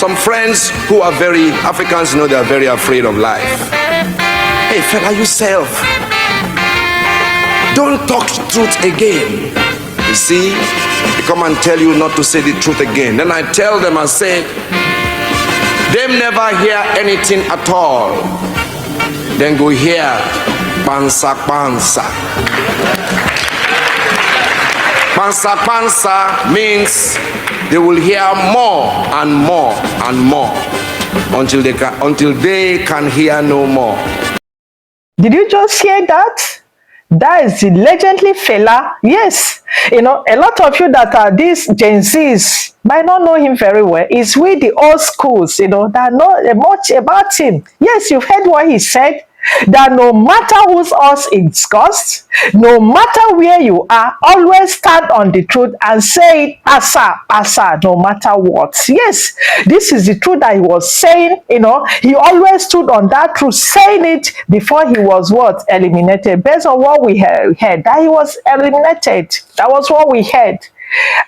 some friends who are Africans know they are very afraid of life. Hey, fella, yourself, don't talk truth again. You see, they come and tell you not to say the truth again. Then I tell them, I say, them never hear anything at all. Then go hear, pansa pansa. Pansa pansa means they will hear more and more and more until they can hear no more. Did you just hear that? That is the legendary Fela. Yes, you know, a lot of you that are these Gen Zs might not know him very well. It's with the old schools, you know, that know much about him. Yes, you've heard what he said, that no matter whose us is cursed, no matter where you are, always stand on the truth and say it, asa, no matter what. Yes, this is the truth that he was saying, you know. He always stood on that truth, saying it before he was what? Eliminated. Based on what we heard, that he was eliminated. That was what we heard.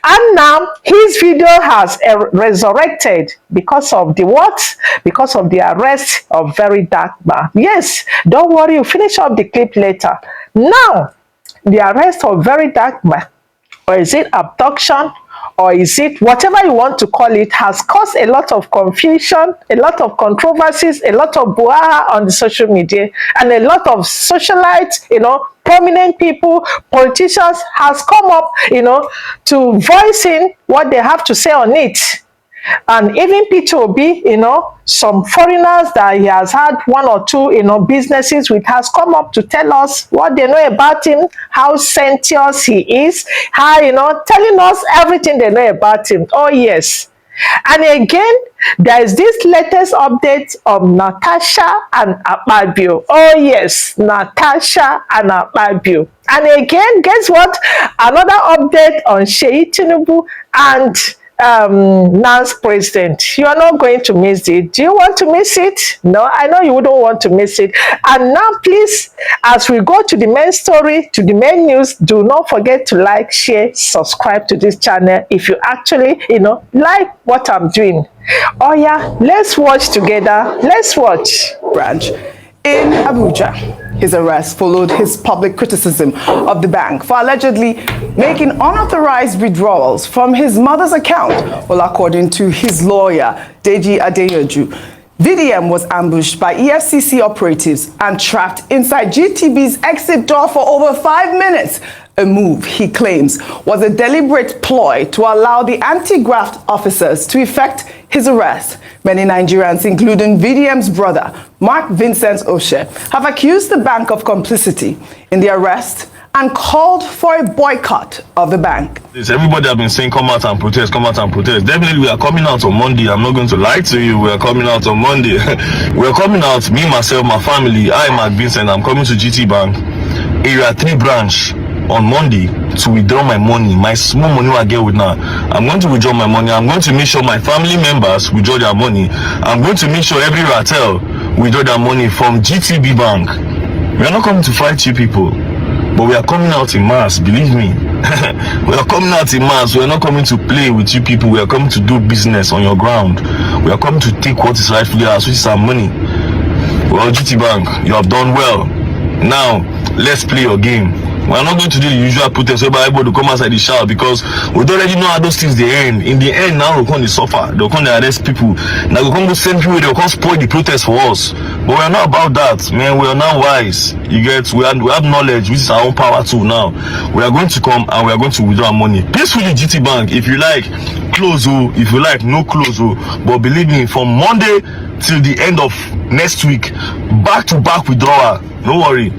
And now his video has resurrected because of the what? Because of the arrest of verydarkman. Yes, don't worry, you finish up the clip later. Now, the arrest of verydarkman, or is it abduction, or is it whatever you want to call it, has caused a lot of confusion, a lot of controversies, a lot of brouhaha on the social media, and a lot of socialites, you know, prominent people, politicians has come up, you know, to voice in what they have to say on it. And even P2B, you know, some foreigners that he has had one or two, you know, businesses with, has come up to tell us what they know about him, how sentient he is, how, you know, telling us everything they know about him. Oh, yes. And again, there is this latest update of Natasha and AKPABIO. Oh, yes, Natasha and AKPABIO. And again, guess what? Another update on Seyin Tinubu and Nan's president. You are not going to miss it. Do you want to miss it? No, I know you wouldn't want to miss it. And now, please, as we go to the main story, to the main news, do not forget to like, share, subscribe to this channel if you actually, you know, like what I'm doing. Oh yeah, let's watch together. Let's watch. Branch in Abuja. His arrest followed his public criticism of the bank for allegedly making unauthorized withdrawals from his mother's account. Well, according to his lawyer, Deji Adeyoju, VDM was ambushed by EFCC operatives and trapped inside GTB's exit door for over 5 minutes. A move, he claims, was a deliberate ploy to allow the anti-graft officers to effect his arrest. Many Nigerians, including VDM's brother, Mark Vincent Oshe, have accused the bank of complicity in the arrest and called for a boycott of the bank. Everybody have been saying, come out and protest, come out and protest. Definitely, we are coming out on Monday. I'm not going to lie to you. We are coming out on Monday. We are coming out, me, myself, my family. I, Mark Vincent, I'm coming to GT Bank, Area 3 branch, on Monday to withdraw my money, my small money I get with now. I'm going to withdraw my money. I'm going to make sure my family members withdraw their money. I'm going to make sure every Ratel withdraw their money from GTB Bank. We are not coming to fight you people, but we are coming out in mass, believe me. We are coming out in mass. We are not coming to play with you people. We are coming to do business on your ground. We are coming to take what is rightfully ours, which is our money. Well, GT Bank, you have done well. Now, let's play your game. We are not going to do the usual protest where everybody to come outside the shower, because we don't already know how those things they end. In the end, now they'll come to suffer. They'll come to arrest people. Now they'll come to send people. They'll come spoil the protest for us. But we are not about that, man. We are now wise. You get? We have knowledge, which is our own power too. Now we are going to come and we are going to withdraw our money peacefully. GT Bank, if you like, close. If you like, no close. But believe me, from Monday till the end of next week, back to back withdrawal. No worry.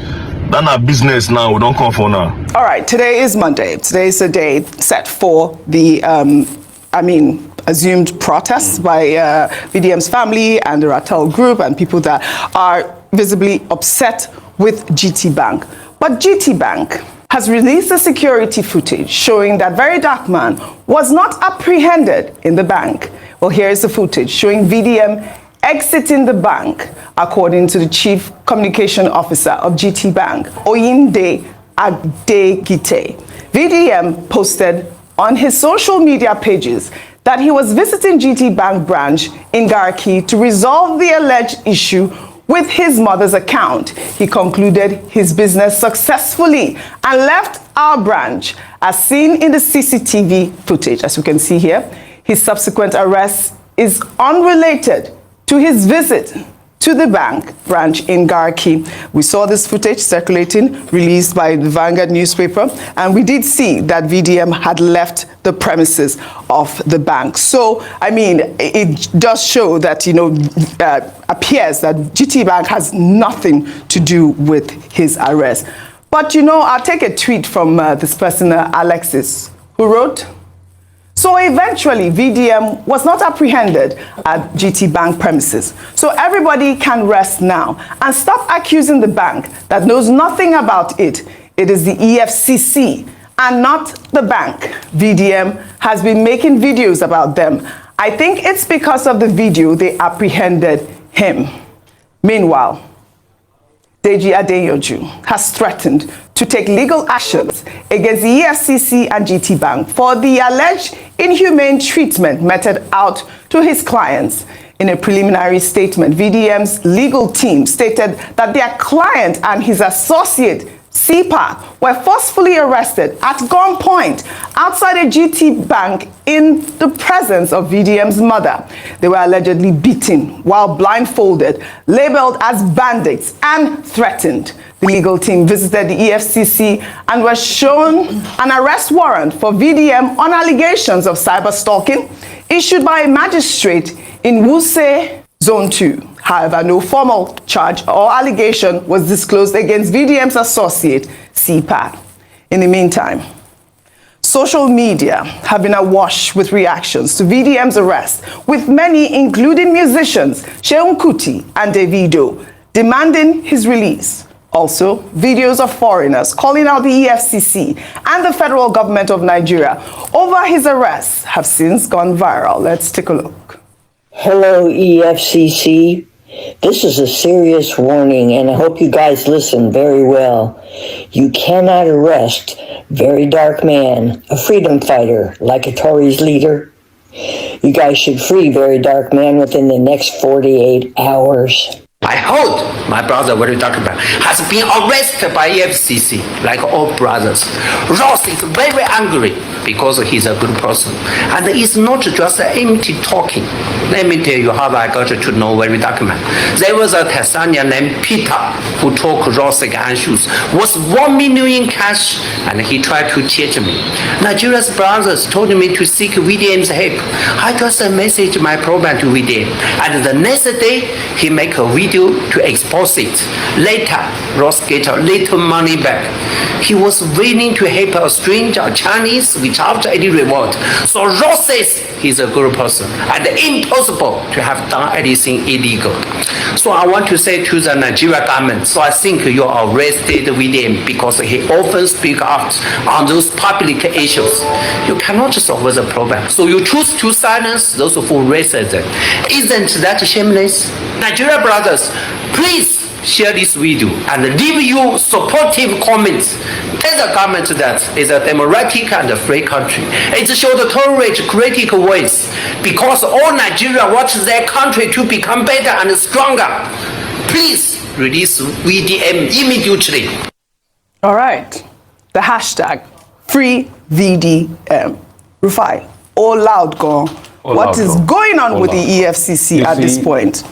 That's our business now. We don't come for now. All right, today is Monday. Today is the day set for the, assumed protests by VDM's family and the Ratel group and people that are visibly upset with GT Bank. But GT Bank has released the security footage showing that verydarkman was not apprehended in the bank. Well, here is the footage showing VDM exiting the bank, according to the Chief Communication Officer of GT Bank, Oyinde Adegite. VDM posted on his social media pages that he was visiting GT Bank branch in Garki to resolve the alleged issue with his mother's account. He concluded his business successfully and left our branch, as seen in the CCTV footage. As you can see here, his subsequent arrest is unrelated to his visit to the bank branch in Garki. We saw this footage circulating, released by the Vanguard newspaper, and we did see that VDM had left the premises of the bank. So, I mean, it does show that, appears that GT Bank has nothing to do with his arrest. But, I'll take a tweet from this person, Alexis, who wrote, "So eventually, VDM was not apprehended at GT Bank premises. So everybody can rest now and stop accusing the bank that knows nothing about it. It is the EFCC and not the bank. VDM has been making videos about them. I think it's because of the video they apprehended him." Meanwhile, Deji Adeyoju has threatened to take legal actions against the EFCC and GT Bank for the alleged inhumane treatment meted out to his clients. In a preliminary statement, VDM's legal team stated that their client and his associate, CPAC, were forcefully arrested at gunpoint outside a GT Bank in the presence of VDM's mother. They were allegedly beaten while blindfolded, labeled as bandits, and threatened. The legal team visited the EFCC and were shown an arrest warrant for VDM on allegations of cyber stalking issued by a magistrate in Wuse Zone 2. However, no formal charge or allegation was disclosed against VDM's associate, CPAC. In the meantime, social media have been awash with reactions to VDM's arrest, with many, including musicians Seyin Kuti and Davido, demanding his release. Also, videos of foreigners calling out the EFCC and the federal government of Nigeria over his arrest have since gone viral. Let's take a look. Hello, EFCC. This is a serious warning, and I hope you guys listen very well. You cannot arrest VDM, a freedom fighter, like a Tory's leader. You guys should free VDM within the next 48 hours. I hold my brother, VDM, has been arrested by EFCC, like all brothers. Ross is very angry because he's a good person. And it's not just empty talking. Let me tell you how I got to know VDM. There was a Tanzanian named Peter who took Ross issues, was 1 million in cash, and he tried to teach me. Nigeria's brothers told me to seek VDM's help. I just messaged my problem to VDM, and the next day, he make a video to expose it. Later, Ross get a little money back. He was willing to help a stranger, Chinese, without any reward. So Ross says he's a good person and impossible to have done anything illegal. So I want to say to the Nigeria government, so I think you arrested VDM because he often speaks out on those public issues. You cannot solve the problem. So you choose to silence those who racism. Isn't that shameless? Nigeria brothers, please share this video and leave your supportive comments. Tell the government that it's a democratic and a free country. It should tolerate critical voice because all Nigeria wants their country to become better and stronger. Please release VDM immediately. All right. The hashtag free VDM. Rufai, all loud go. What is going on with the EFCC at this point?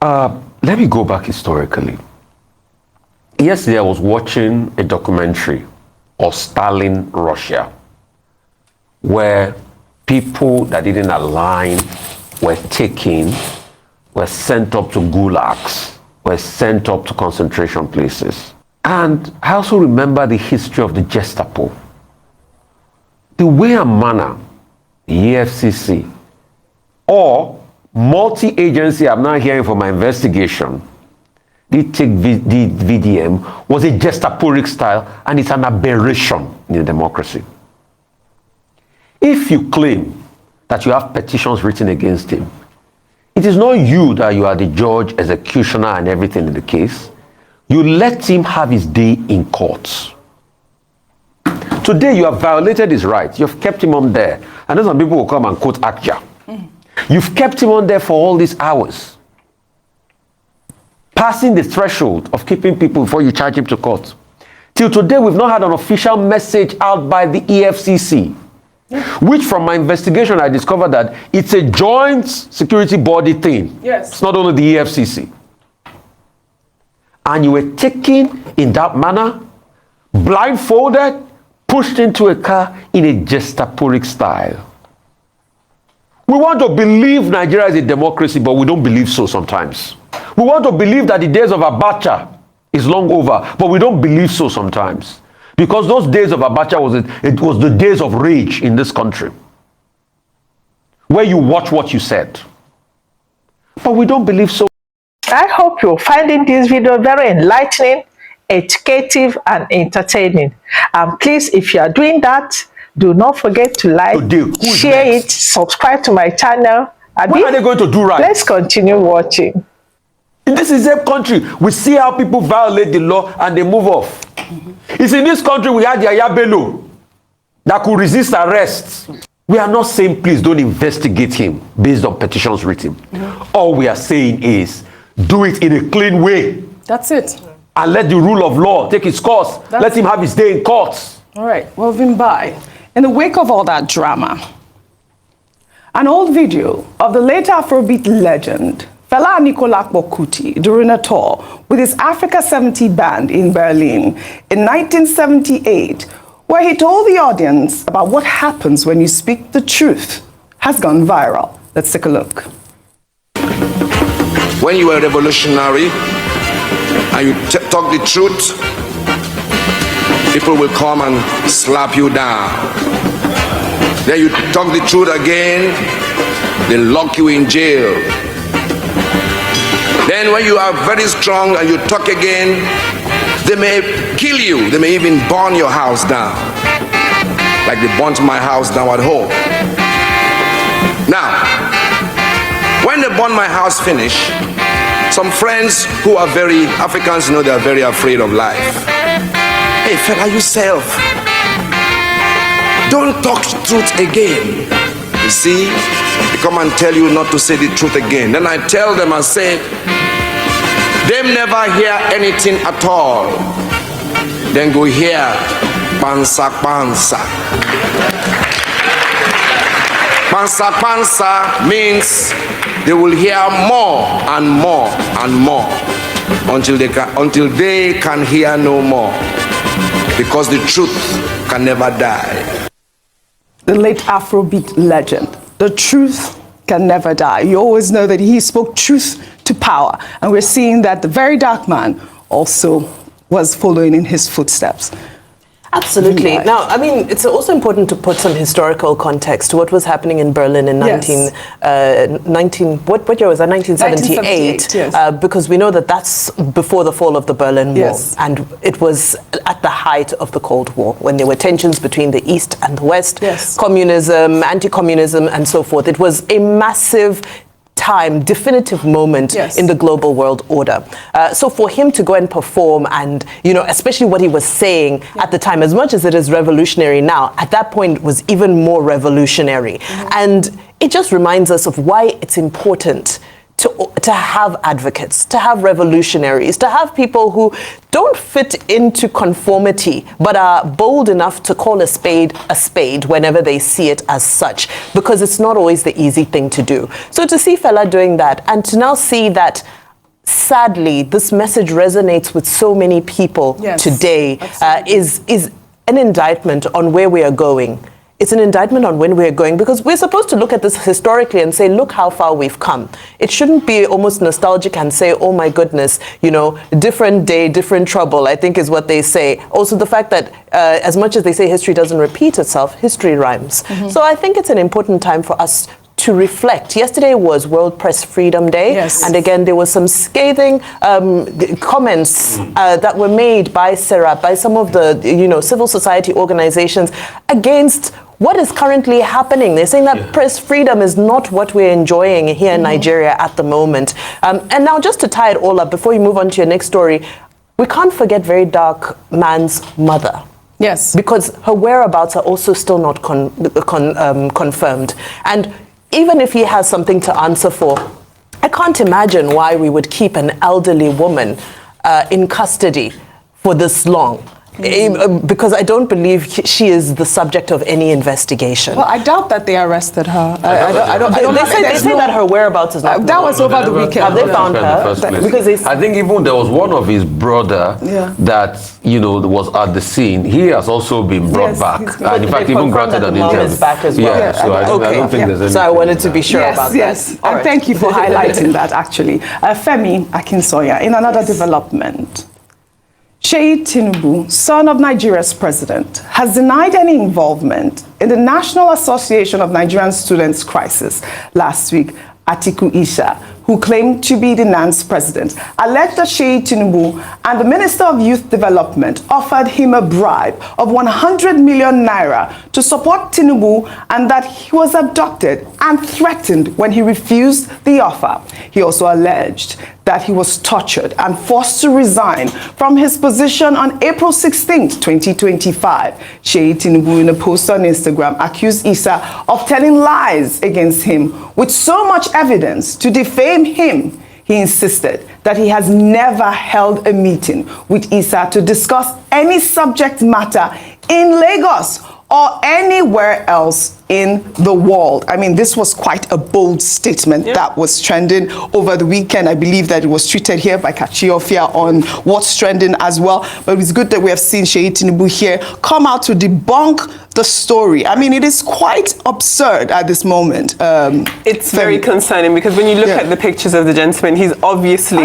Let me go back historically. Yesterday I was watching a documentary of Stalin, Russia, where people that didn't align were taken, were sent up to gulags, were sent up to concentration places. And I also remember the history of the Gestapo. The way and manner the EFCC or multi-agency, I'm now hearing from my investigation, they take the VDM was a Gestaporic style, and it's an aberration in a democracy. If you claim that you have petitions written against him, it is not you that you are the judge, executioner, and everything in the case. You let him have his day in court. Today you have violated his rights. You've kept him on there. And then some people will come and quote Akja. You've kept him on there for all these hours, passing the threshold of keeping people before you charge him to court. Till today, we've not had an official message out by the EFCC, which from my investigation, I discovered that it's a joint security body thing. Yes. It's not only the EFCC. And you were taken in that manner, blindfolded, pushed into a car in a gestaporic style. We want to believe Nigeria is a democracy, but we don't believe so sometimes. We want to believe that the days of Abacha is long over, but we don't believe so sometimes. Because those days of Abacha was the days of rage in this country, where you watch what you said. But we don't believe so. I hope you're finding this video very enlightening, educative, and entertaining. And please, if you are doing that, do not forget to like, share it, subscribe to my channel. What are they going to do right? Let's continue watching. In this is a country, we see how people violate the law and they move off. It's in this country we had Yaya Bello that could resist arrest. We are not saying please don't investigate him based on petitions written. All we are saying is do it in a clean way. That's it. And let the rule of law take its course. Let him have his day in court. All right, well, Vimbai, in the wake of all that drama, an old video of the late Afrobeat legend Fela Kuti during a tour with his Africa 70 band in Berlin in 1978, where he told the audience about what happens when you speak the truth, has gone viral. Let's take a look. When you are revolutionary and you talk the truth, people will come and slap you down. Then you talk the truth again, they lock you in jail. Then when you are very strong and you talk again, they may kill you. They may even burn your house down, like they burnt my house down at home. Now, when they burn my house finish, some friends who are very Africans, they are very afraid of life. Hey, fella, yourself, don't talk truth again. You see, they come and tell you not to say the truth again. Then I tell them, I say, them never hear anything at all. Then go hear pansa pansa. Pansa pansa means they will hear more and more and more until they can hear no more, because the truth can never die. The late Afrobeat legend, the truth can never die. You always know that he spoke truth to power, and we're seeing that the very dark man also was following in his footsteps. Absolutely. Now, I mean, it's also important to put some historical context to what was happening in Berlin in what year was that? 1978. Yes. Because we know that that's before the fall of the Berlin Wall. Yes. And it was at the height of the Cold War, when there were tensions between the East and the West, yes, communism, anti-communism, and so forth. It was a massive time, definitive moment, yes, in the global world order. So for him to go and perform, and especially what he was saying at the time, as much as it is revolutionary now, at that point it was even more revolutionary. And it just reminds us of why it's important to have advocates, to have revolutionaries, to have people who don't fit into conformity, but are bold enough to call a spade whenever they see it as such, because it's not always the easy thing to do. So to see Fela doing that, and to now see that, sadly, this message resonates with so many people today, is an indictment on where we are going. It's an indictment on when we're going, because we're supposed to look at this historically and say, look how far we've come. It shouldn't be almost nostalgic and say, oh my goodness, different day, different trouble, I think is what they say. Also the fact that as much as they say history doesn't repeat itself, history rhymes. So I think it's an important time for us to reflect. Yesterday was World Press Freedom Day, and again there was some scathing comments that were made by Serap, by some of the civil society organizations against what is currently happening. They're saying that press freedom is not what we're enjoying here in Nigeria at the moment. And now, just to tie it all up, before you move on to your next story, we can't forget Very Dark Man's mother. Yes. Because her whereabouts are also still not confirmed. And even if he has something to answer for, I can't imagine why we would keep an elderly woman in custody for this long. Because I don't believe she is the subject of any investigation. Well, I doubt that they arrested her. They say that her whereabouts is not. That was over the weekend. Have they found her? Because I think even there was one of his brother that was at the scene. He has also been brought back, and in fact even granted an interview. Back as well. Yeah, so I don't think there's anything. So I wanted to be sure about that. Yes, and thank you for highlighting that. Actually, Femi Akinsoya. In another development. Seyin Tinubu, son of Nigeria's president, has denied any involvement in the National Association of Nigerian Students crisis last week. Atiku Isha, who claimed to be the NAN's president, alleged that Seyin Tinubu and the Minister of Youth Development offered him a bribe of 100 million naira to support Tinubu, and that he was abducted and threatened when he refused the offer. He also alleged that he was tortured and forced to resign from his position on April 16, 2025. Seyin Tinubu, in a post on Instagram, accused Issa of telling lies against him with so much evidence to defame him. He insisted that he has never held a meeting with Issa to discuss any subject matter in Lagos or anywhere else in the world. I mean, this was quite a bold statement that was trending over the weekend. I believe that it was tweeted here by Kachiofia on What's Trending as well. But it's good that we have seen Seyin Tinubu here come out to debunk the story. I mean, it is quite absurd at this moment. It's very concerning, because when you look at the pictures of the gentleman, he's obviously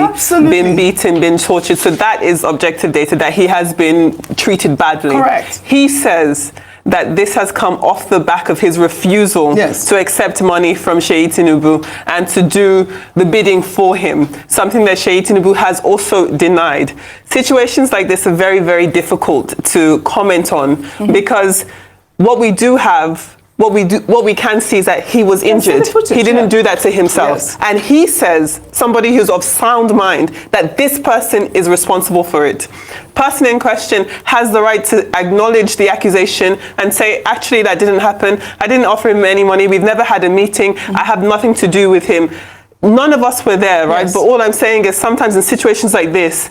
been beaten, been tortured. So that is objective data that he has been treated badly. Correct. He says that this has come off the back of his refusal to accept money from Seyin Tinubu and to do the bidding for him, something that Seyin Tinubu has also denied. Situations like this are very, very difficult to comment on, because what we can see is that he was injured. He didn't do that to himself. And he says, somebody who's of sound mind, that this person is responsible for it. Person in question has the right to acknowledge the accusation and say, actually, that didn't happen. I didn't offer him any money. We've never had a meeting. I have nothing to do with him. None of us were there, right? But all I'm saying is, sometimes in situations like this,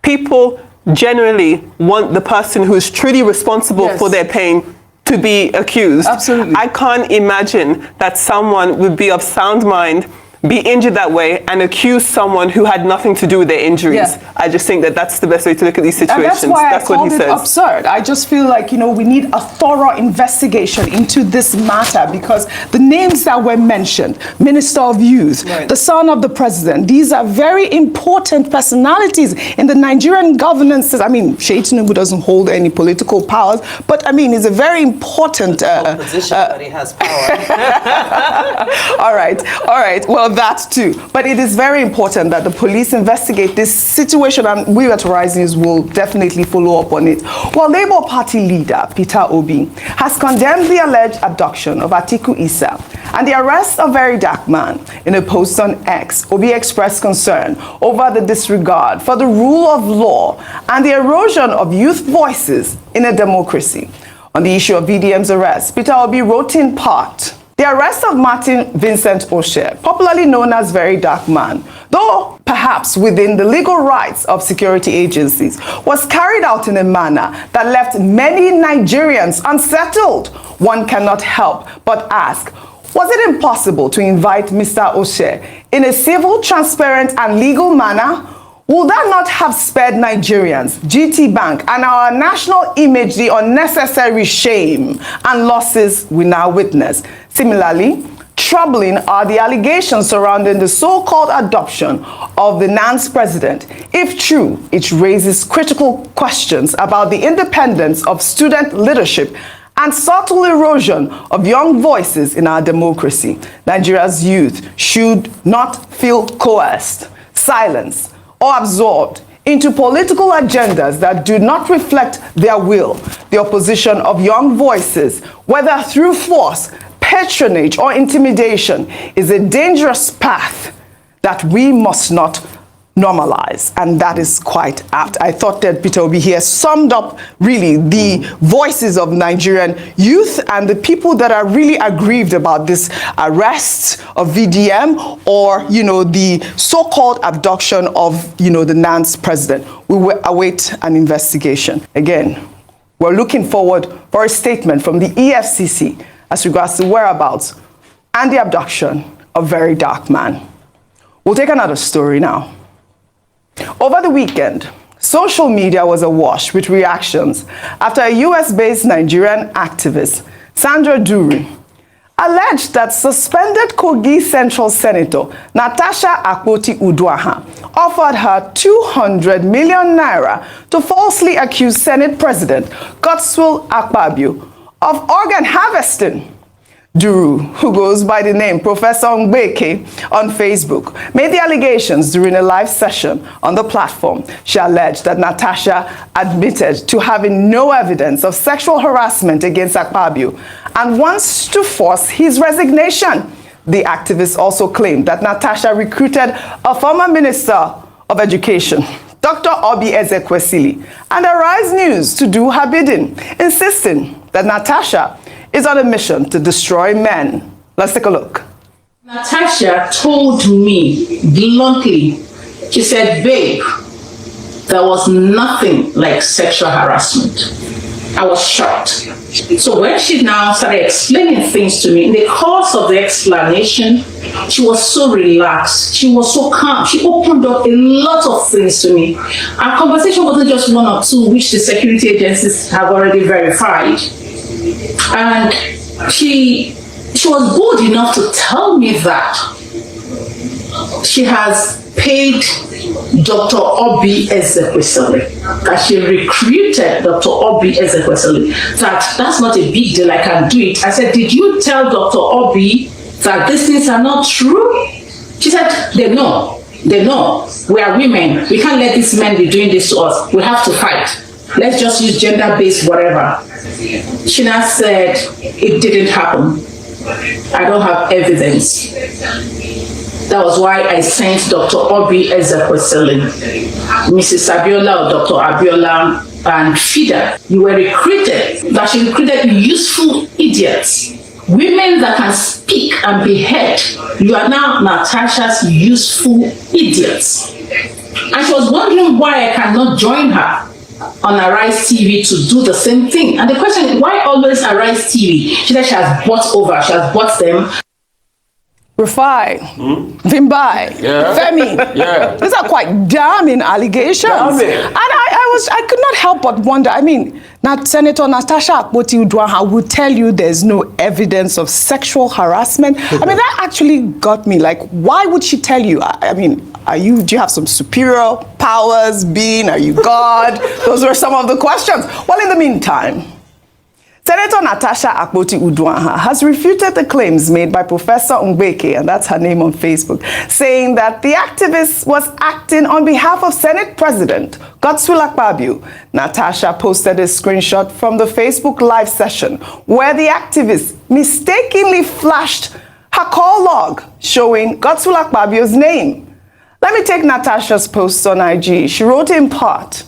people generally want the person who's truly responsible for their pain to be accused. Absolutely. I can't imagine that someone would be of sound mind, be injured that way, and accuse someone who had nothing to do with their injuries. I just think that that's the best way to look at these situations. And that's why that's I what he called it says. absurd. I just feel like, we need a thorough investigation into this matter, because the names that were mentioned, Minister of Youth, the son of the president, these are very important personalities in the Nigerian governance. I mean, Seyin Tinubu doesn't hold any political powers, but I mean, it's a very important position, but he has power. All right. Well, that too. But it is very important that the police investigate this situation, and we at Horizons will definitely follow up on it. Well, Labour Party leader Peter Obi has condemned the alleged abduction of Atiku Issa and the arrest of verydarkman. In a post on X, Obi expressed concern over the disregard for the rule of law and the erosion of youth voices in a democracy. On the issue of VDM's arrest, Peter Obi wrote in part, "The arrest of Martin Vincent Oshe, popularly known as verydarkman, though perhaps within the legal rights of security agencies, was carried out in a manner that left many Nigerians unsettled. One cannot help but ask, was it impossible to invite Mr. Oshe in a civil, transparent, and legal manner? Will that not have spared Nigerians, GT Bank, and our national image the unnecessary shame and losses we now witness? Similarly, troubling are the allegations surrounding the so-called adoption of the NAN's president. If true, it raises critical questions about the independence of student leadership and subtle erosion of young voices in our democracy. Nigeria's youth should not feel coerced, silenced, or absorbed into political agendas that do not reflect their will. The opposition of young voices, whether through force, patronage, or intimidation, is a dangerous path that we must not normalized, and that is quite apt. I thought that Peter Obi here summed up really the voices of Nigerian youth and the people that are really aggrieved about this arrest of VDM, or, you know, the so-called abduction of, you know, the NANS president. We will await an investigation. Again, we're looking forward for a statement from the EFCC as regards the whereabouts and the abduction of Very Dark Man. We'll take another story now. Over the weekend, social media was awash with reactions after a US-based Nigerian activist, Sandra Duru, alleged that suspended Kogi Central Senator Natasha Akpoti offered her 200 million naira to falsely accuse Senate President Godswill Akpabio of organ harvesting. Duru, who goes by the name Professor Ngbeke on Facebook, made the allegations during a live session on the platform. She alleged that Natasha admitted to having no evidence of sexual harassment against Akpabio and wants to force his resignation. The activist also claimed that Natasha recruited a former Minister of Education, Dr. Obi Ezekwesili, and Arise News to do her bidding, insisting that Natasha is on a mission to destroy men. Let's take a look. Natasha told me bluntly, she said, babe, there was nothing like sexual harassment. I was shocked. So when she now started explaining things to me, in the course of the explanation, she was so relaxed. She was so calm. She opened up a lot of things to me. Our conversation wasn't just one or two, which the security agencies have already verified. And she was bold enough to tell me that she has paid Dr. Obi Ezekwesili, that she recruited Dr. Obi Ezekwesili, that that's not a big deal, I can do it. I said, did you tell Dr. Obi that these things are not true? She said, they know. They know. We are women. We can't let these men be doing this to us. We have to fight. Let's just use gender-based whatever. She now said, it didn't happen. I don't have evidence. That was why I sent Dr. Obi Ezekwesili, Mrs. Abiola or Dr. Abiola and Fida. You were recruited, that she recruited useful idiots, women that can speak and be heard. You are now Natasha's useful idiots. And she was wondering why I cannot join her on Arise TV to do the same thing. And the question is, why always Arise TV? She said she has bought them. Rufai, Vimbai, Femi. Yeah. These are quite damning allegations. Damning. And I could not help but wonder. I mean, Senator Natasha Akpoti will tell you there's no evidence of sexual harassment. I mean, that actually got me. Like, why would she tell you? I mean, do you have some superior powers being? Are you God? Those were some of the questions. Well, in the meantime, Senator Natasha Akpoti has refuted the claims made by Professor Ngbeke, and that's her name on Facebook, saying that the activist was acting on behalf of Senate President Godswill Akpabio. Natasha posted a screenshot from the Facebook live session where the activist mistakenly flashed her call log showing Godswill Akpabio's name. Let me take Natasha's post on IG. She wrote in part,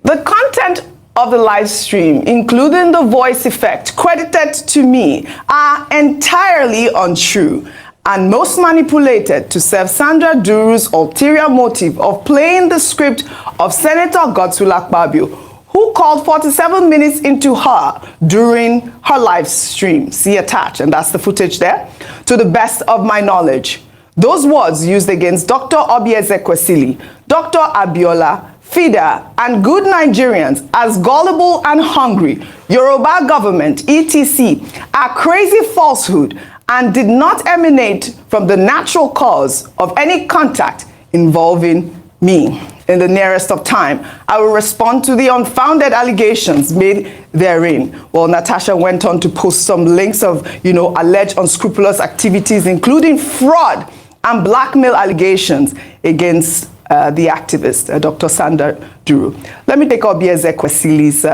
the content of the live stream, including the voice effect credited to me, are entirely untrue and most manipulated to serve Sandra Duru's ulterior motive of playing the script of Senator Godswill Akpabio, who called 47 minutes into her during her live stream. See attached, and that's the footage there. To the best of my knowledge, those words used against Dr. Obi Ezekwesili, Dr. Abiola, Fida, and good Nigerians as gullible and hungry, Yoruba government, etc., are crazy falsehood and did not emanate from the natural cause of any contact involving me. In the nearest of time, I will respond to the unfounded allegations made therein. Well, Natasha went on to post some links of, alleged unscrupulous activities, including fraud and blackmail allegations against the activist, Dr. Sandra Duru. Let me take Obi Ezekwesili's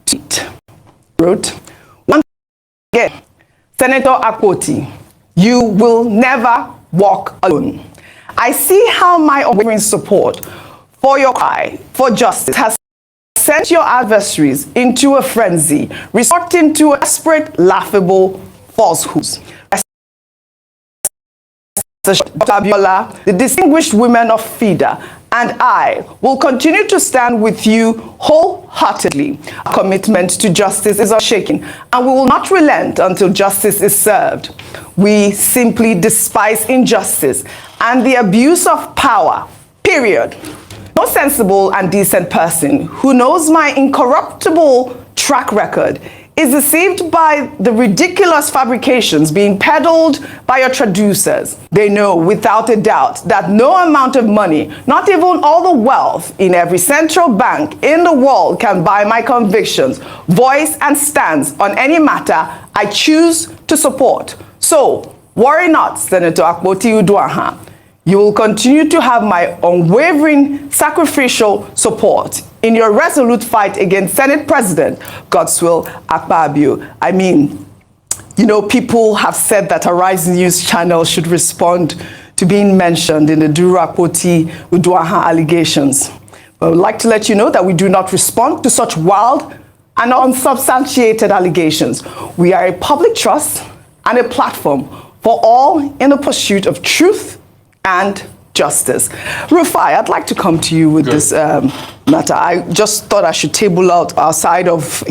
tweet. Wrote, once again, Senator Akpoti, you will never walk alone. I see how my unwavering support for your cry for justice has sent your adversaries into a frenzy, resorting to desperate, laughable falsehoods. The distinguished women of FIDA and I will continue to stand with you wholeheartedly. Our commitment to justice is unshaken, and we will not relent until justice is served. We simply despise injustice and the abuse of power, period. No sensible and decent person who knows my incorruptible track record is deceived by the ridiculous fabrications being peddled by your traducers. They know without a doubt that no amount of money, not even all the wealth in every central bank in the world, can buy my convictions, voice and stance on any matter I choose to support. So, worry not, Senator Akpoti Uduaghan. You will continue to have my unwavering sacrificial support in your resolute fight against Senate President Godswill Akpabio. I mean, you know, people have said that Arise News channel should respond to being mentioned in the Duru Akpoti Uduaghan allegations. But I would like to let you know that we do not respond to such wild and unsubstantiated allegations. We are a public trust and a platform for all in the pursuit of truth and justice. Rufai, I'd like to come to you with this matter. I just thought I should table out our side of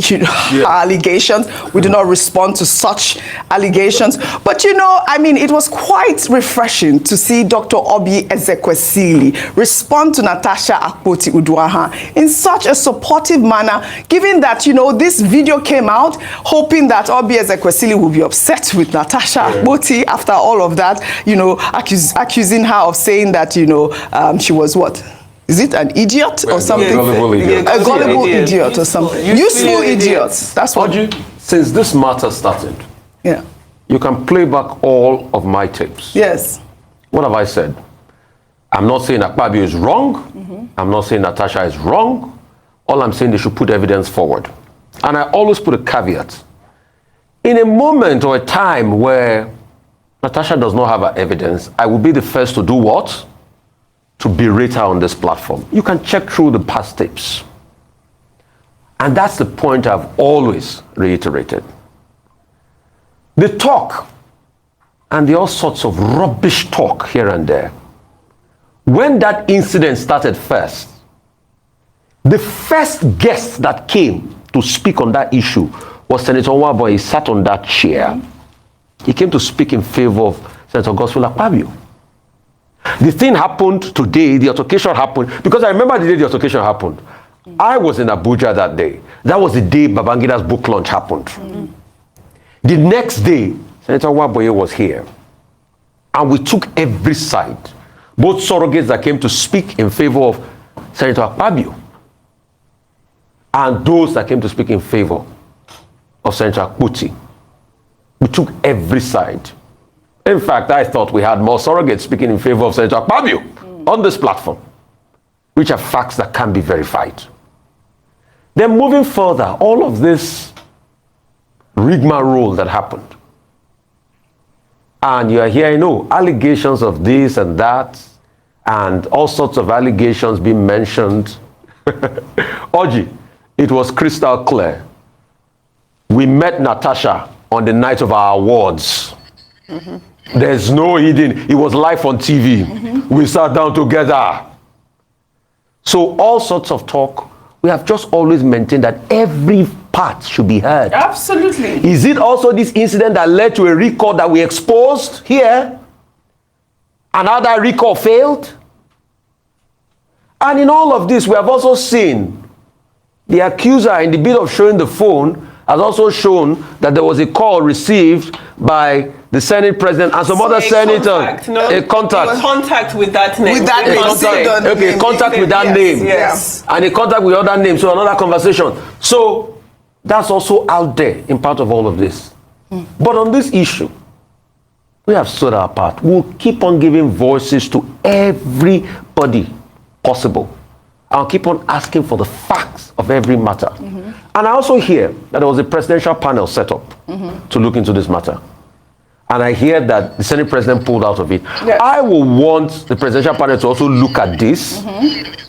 allegations. We do not respond to such allegations. But you know, I mean, it was quite refreshing to see Dr. Obi Ezekwesili respond to Natasha Akpoti Uduaghan in such a supportive manner, given that, you know, this video came out, hoping that Obi Ezekwesili will be upset with Natasha Akpoti after all of that, you know, accusing her of saying that, you know, she was what? Is it an idiot or something? A gullible idiot. A gullible idiot or something. Useful idiots. That's what. Since this matter started, you can play back all of my tapes. Yes. What have I said? I'm not saying AKPABIO is wrong. I'm not saying Natasha is wrong. All I'm saying, they should put evidence forward. And I always put a caveat. In a moment or a time where Natasha does not have her evidence, I will be the first to do what? To berate her on this platform. You can check through the past tapes. And that's the point I've always reiterated. The talk and the all sorts of rubbish talk here and there. When that incident started first, the first guest that came to speak on that issue was Senator Nwabwe. He sat on that chair. He came to speak in favor of Senator Godswill Akpabio. The thing happened today, the altercation happened, because I remember the day the altercation happened. I was in Abuja that day. That was the day Babangida's book launch happened. The next day, Senator Nwabwe was here. And we took every side. Both surrogates that came to speak in favor of Senator Akpabio and those that came to speak in favor of Senator Akpoti. We took every side. In fact, I thought we had more surrogates speaking in favor of Senator Akpabio on this platform, which are facts that can be verified. Then moving further, all of this rigmarole that happened. And you are hearing, allegations of this and that, and all sorts of allegations being mentioned. Oji, it was crystal clear. We met Natasha on the night of our awards. There's no hiding. It was live on TV. We sat down together. So all sorts of talk. We have just always maintained that every part should be heard. Absolutely. Is it also this incident that led to a record that we exposed here? And how that record failed? And in all of this, we have also seen the accuser, in the bit of showing the phone, has also shown that there was a call received by the Senate President and some other senators. A contact. Contact with that name. With that name. Okay, contact with that name. Yes. And a contact with other names. So another conversation. So that's also out there in part of all of this. But on this issue, we have stood our part. We'll keep on giving voices to everybody possible. I'll keep on asking for the facts of every matter. And I also hear that there was a presidential panel set up to look into this matter. and I hear that the Senate President pulled out of it, Yes. I will want the presidential panel to also look at this.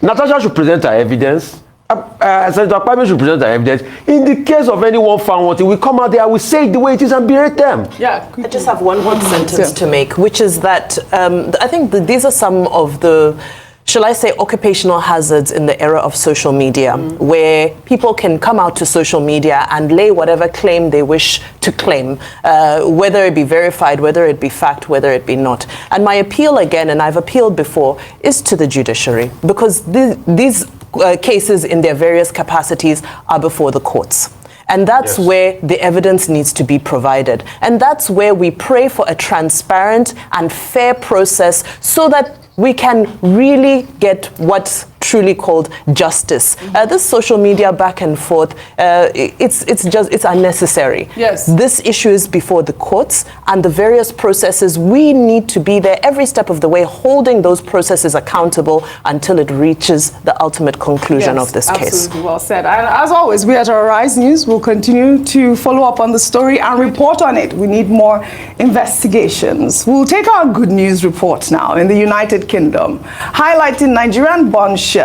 Natasha should present her evidence. Senator AKPABIO should present her evidence. In the case of anyone found wanting, we come out there, we say it the way it is and berate them. Yeah. I just have one more sentence to make, which is that I think that these are some of the, shall I say, occupational hazards in the era of social media, where people can come out to social media and lay whatever claim they wish to claim, whether it be verified, whether it be fact, whether it be not. And my appeal again, and I've appealed before, is to the judiciary, because these cases in their various capacities are before the courts. And that's where the evidence needs to be provided. And that's where we pray for a transparent and fair process so that we can really get what's truly called justice. This social media back and forth, it's unnecessary. Yes. This issue is before the courts and the various processes. We need to be there every step of the way, holding those processes accountable until it reaches the ultimate conclusion of this case. Absolutely well said. And as always, we at Arise News will continue to follow up on the story and report on it. We need more investigations. We'll take our good news report now in the United Kingdom, highlighting Nigerian bond chef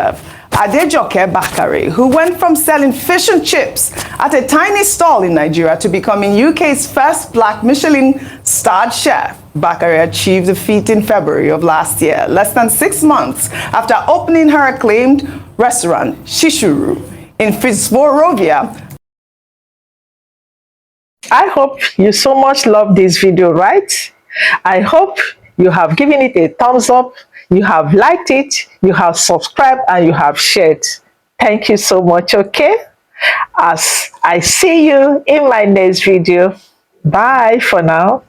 Adejoke Bakare, who went from selling fish and chips at a tiny stall in Nigeria to becoming UK's first black Michelin-starred chef. Bakare achieved the feat in February of last year, less than 6 months after opening her acclaimed restaurant, Shishuru, in Fitzrovia. I hope you so much love this video, right? I hope you have given it a thumbs up, you have liked it, you have subscribed, and you have shared. Thank you so much, okay? As I see you in my next video, bye for now.